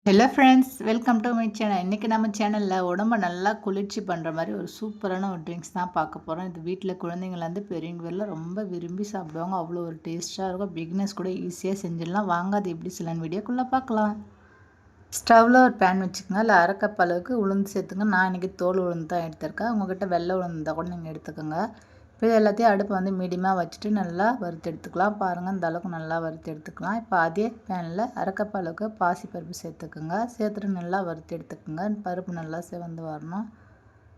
Hello friends, welcome to my channel. இன்றைக்கி நம்ம சேனலில் உடம்பை நல்லா குளிர்ச்சி பண்ணுற மாதிரி ஒரு சூப்பரான ஒரு ட்ரிங்க்ஸ் தான் பார்க்க போகிறோம். இது வீட்டில் குழந்தைங்கள்லேருந்து பெரியவங்க வரலாம் ரொம்ப விரும்பி சாப்பிடுவாங்க. அவ்வளோ ஒரு டேஸ்ட்டாக இருக்கும். பிகினர்ஸ் கூட ஈஸியாக செஞ்சிடலாம். வாங்க அது எப்படி சிலன்னு வீடியோக்குள்ளே பார்க்கலாம். ஸ்டவ்வில் ஒரு பேன் வச்சுக்கோங்க. அதில் அரை கப் அளவுக்கு உளுந்து சேர்த்துங்க. நான் இன்றைக்கி தோல் உளுந்து தான் எடுத்திருக்கேன். உங்கள்கிட்ட வெள்ளை உளுந்து இருந்தால் கூட நீங்கள் எடுத்துக்கோங்க. இப்போ இது எல்லாத்தையும் அடுப்பை வந்து மீடியமாக வச்சுட்டு நல்லா வறுத்து எடுத்துக்கலாம். பாருங்கள், இந்த அளவுக்கு நல்லா வறுத்து எடுத்துக்கலாம். இப்போ அதே பேனில் அரை கப் அளவுக்கு பாசிப்பருப்பு சேர்த்துக்குங்க. சேர்த்துட்டு நல்லா வறுத்து எடுத்துக்கோங்க. பருப்பு நல்லா செவந்து வரணும்.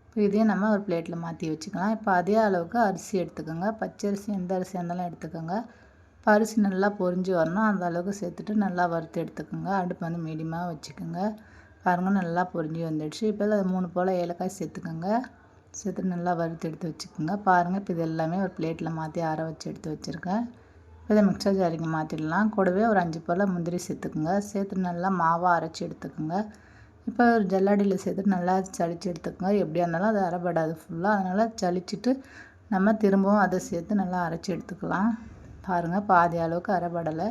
இப்போ இதையும் நம்ம ஒரு பிளேட்டில் மாற்றி வச்சுக்கலாம். இப்போ அதே அளவுக்கு அரிசி எடுத்துக்கோங்க. பச்சரிசி எந்த அரிசியாக இருந்தாலும் எடுத்துக்கோங்க. இப்போ அரிசி நல்லா பொரிஞ்சு வரணும். அந்த அளவுக்கு சேர்த்துட்டு நல்லா வறுத்து எடுத்துக்கோங்க. அடுப்பு வந்து மீடியமாக வச்சுக்கோங்க. பாருங்கள், நல்லா பொரிஞ்சு வந்துடுச்சு. இப்போ அதில் 3 போல் ஏலக்காய் சேர்த்துக்கோங்க. சேர்த்துட்டு நல்லா வறுத்து எடுத்து வச்சுக்கோங்க. பாருங்கள், இப்போ இது எல்லாமே ஒரு பிளேட்டில் மாற்றி ஆற வச்சு எடுத்து வச்சுருக்கேன். இப்போ இதை மிக்சர் ஜாரிக்கு மாற்றிடலாம். கூடவே ஒரு 5 போல் முந்திரி சேர்த்துக்குங்க. சேர்த்துட்டு நல்லா மாவாக அரைச்சி எடுத்துக்கோங்க. இப்போ ஒரு ஜல்லடியில் சேர்த்துட்டு நல்லா சளிச்சு எடுத்துக்கோங்க. எப்படியா இருந்தாலும் அது அரைப்படாது ஃபுல்லாக, அதனால் சளிச்சிட்டு நம்ம திரும்பவும் அதை சேர்த்து நல்லா அரைச்சி எடுத்துக்கலாம். பாருங்கள், பாதி அளவுக்கு அரைப்படலை.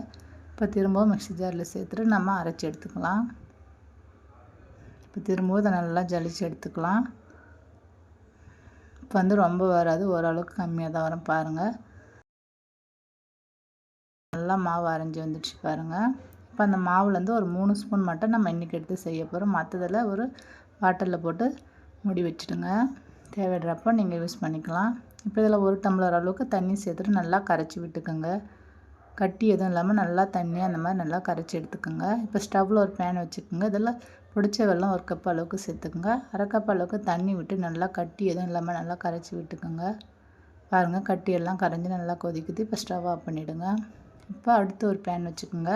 இப்போ திரும்பவும் மிக்ஸி ஜாரில் சேர்த்துட்டு நம்ம அரைச்சி எடுத்துக்கலாம். இப்போ திரும்பவும் இதை நல்லா ஜலிச்சு எடுத்துக்கலாம். இப்போ வந்து ரொம்ப வராது, ஓரளவுக்கு கம்மியாக தான் வரும். பாருங்கள், நல்லா மாவு அரைஞ்சி வந்துடுச்சு பாருங்கள். இப்போ அந்த மாவுலேருந்து ஒரு 3 ஸ்பூன் மட்டும் நம்ம இன்றைக்கி எடுத்து செய்ய போகிறோம். மற்றதில் ஒரு பாட்டிலில் போட்டு மூடி வச்சுடுங்க. தேவைப்படுறப்போ நீங்கள் யூஸ் பண்ணிக்கலாம். இப்போ இதில் 1 டம்ளர் அளவுக்கு தண்ணி சேர்த்துட்டு நல்லா கரைச்சி விட்டுக்கோங்க. கட்டி எதுவும் இல்லாமல் நல்லா தண்ணி அந்த மாதிரி நல்லா கரைச்சி எடுத்துக்கோங்க. இப்போ ஸ்டவ்வில் ஒரு பேன் வச்சுக்கோங்க. இதில் பிடிச்ச வெல்லம் 1 கப் அளவுக்கு சேர்த்துக்கோங்க. அரை கப் அளவுக்கு தண்ணி விட்டு நல்லா கட்டி எதுவும் இல்லாமல் நல்லா கரைச்சி விட்டுக்கோங்க. பாருங்கள், கட்டி எல்லாம் கரைஞ்சி நல்லா கொதிக்குது. இப்போ ஸ்டவ் ஆஃப் பண்ணிவிடுங்க. இப்போ அடுத்து ஒரு பேன் வச்சுக்கோங்க.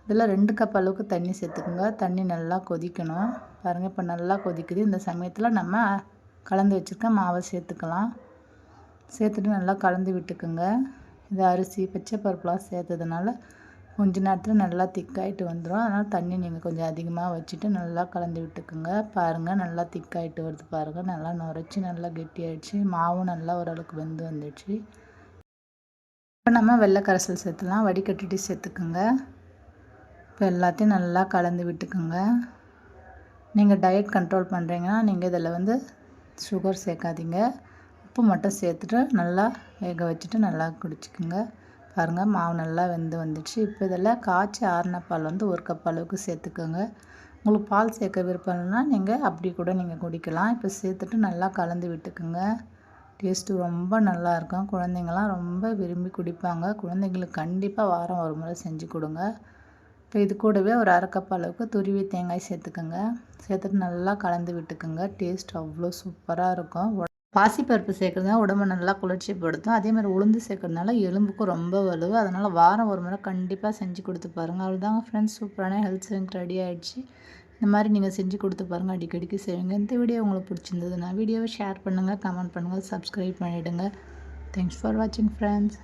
இதில் 2 கப் அளவுக்கு தண்ணி சேர்த்துக்கோங்க. தண்ணி நல்லா கொதிக்கணும். பாருங்கள், இப்போ நல்லா கொதிக்குது. இந்த சமயத்தில் நம்ம கலந்து வச்சுருக்க மாவை சேர்த்துக்கலாம். சேர்த்துட்டு நல்லா கலந்து விட்டுக்குங்க. இது அரிசி பச்சை பருப்புலாம் சேர்த்ததுனால கொஞ்ச நேரத்தில் நல்லா திக்காயிட்டு வந்துடும். அதனால் தண்ணி நீங்கள் கொஞ்சம் அதிகமாக வச்சுட்டு நல்லா கலந்து விட்டுக்குங்க. பாருங்கள், நல்லா திக்காயிட்டு வருது. பாருங்கள், நல்லா நுரைச்சி நல்லா கெட்டியாயிடுச்சு. மாவும் நல்லா ஓரளவுக்கு வெந்து வந்துடுச்சு. இப்போ நம்ம வெள்ளை கரைசல் சேர்த்துலாம். வடிகட்டிட்டு சேர்த்துக்குங்க. இப்போ எல்லாத்தையும் நல்லா கலந்து விட்டுக்குங்க. நீங்கள் டயட் கண்ட்ரோல் பண்ணுறீங்கன்னா நீங்கள் இதில் வந்து சுகர் சேர்க்காதீங்க. உப்பு மட்டும் சேர்த்துட்டு நல்லா வேக வச்சுட்டு நல்லா குடிச்சிக்கோங்க. பாருங்கள், மாவு நல்லா வெந்து வந்துடுச்சு. இப்போ இதில் காய்ச்சி ஆறின பால் வந்து 1 கப் அளவுக்கு சேர்த்துக்கோங்க. உங்களுக்கு பால் சேர்க்க விருப்பம் இல்லைன்னா நீங்கள் அப்படி கூட நீங்கள் குடிக்கலாம். இப்போ சேர்த்துட்டு நல்லா கலந்து விட்டுக்குங்க. டேஸ்ட்டு ரொம்ப நல்லாயிருக்கும். குழந்தைங்களாம் ரொம்ப விரும்பி குடிப்பாங்க. குழந்தைங்களுக்கு கண்டிப்பாக வாரம் ஒரு முறை செஞ்சு கொடுங்க. இப்போ இது கூடவே ஒரு அரை கப் அளவுக்கு துருவி தேங்காய் சேர்த்துக்கோங்க. சேர்த்துட்டு நல்லா கலந்து விட்டுக்குங்க. டேஸ்ட் அவ்வளோ சூப்பராக இருக்கும். பாசிப்பருப்பு சேர்க்குறதுனால உடம்பை நல்லா குளிர்ச்சிப்படுத்தும். அதேமாதிரி உளுந்து சேர்க்கறதுனால எலும்புக்கும் ரொம்ப வலுவு. அதனால் வாரம் ஒரு முறை கண்டிப்பாக செஞ்சு கொடுத்து பாருங்கள். அவ்வளோதாங்க ஃப்ரெண்ட்ஸ், சூப்பரான ஹெல்த் ட்ரிங்க் ரெடி ஆகிடுச்சு. இந்த மாதிரி நீங்கள் செஞ்சு கொடுத்து பாருங்கள். அடிக்கடிக்கு செய்வீங்க. இந்த வீடியோ உங்களுக்கு பிடிச்சிருந்ததுன்னா வீடியோவை ஷேர் பண்ணுங்கள், கமெண்ட் பண்ணுங்கள், சப்ஸ்கிரைப் பண்ணிவிடுங்க. தேங்க்ஸ் ஃபார் வாட்சிங் ஃப்ரெண்ட்ஸ்.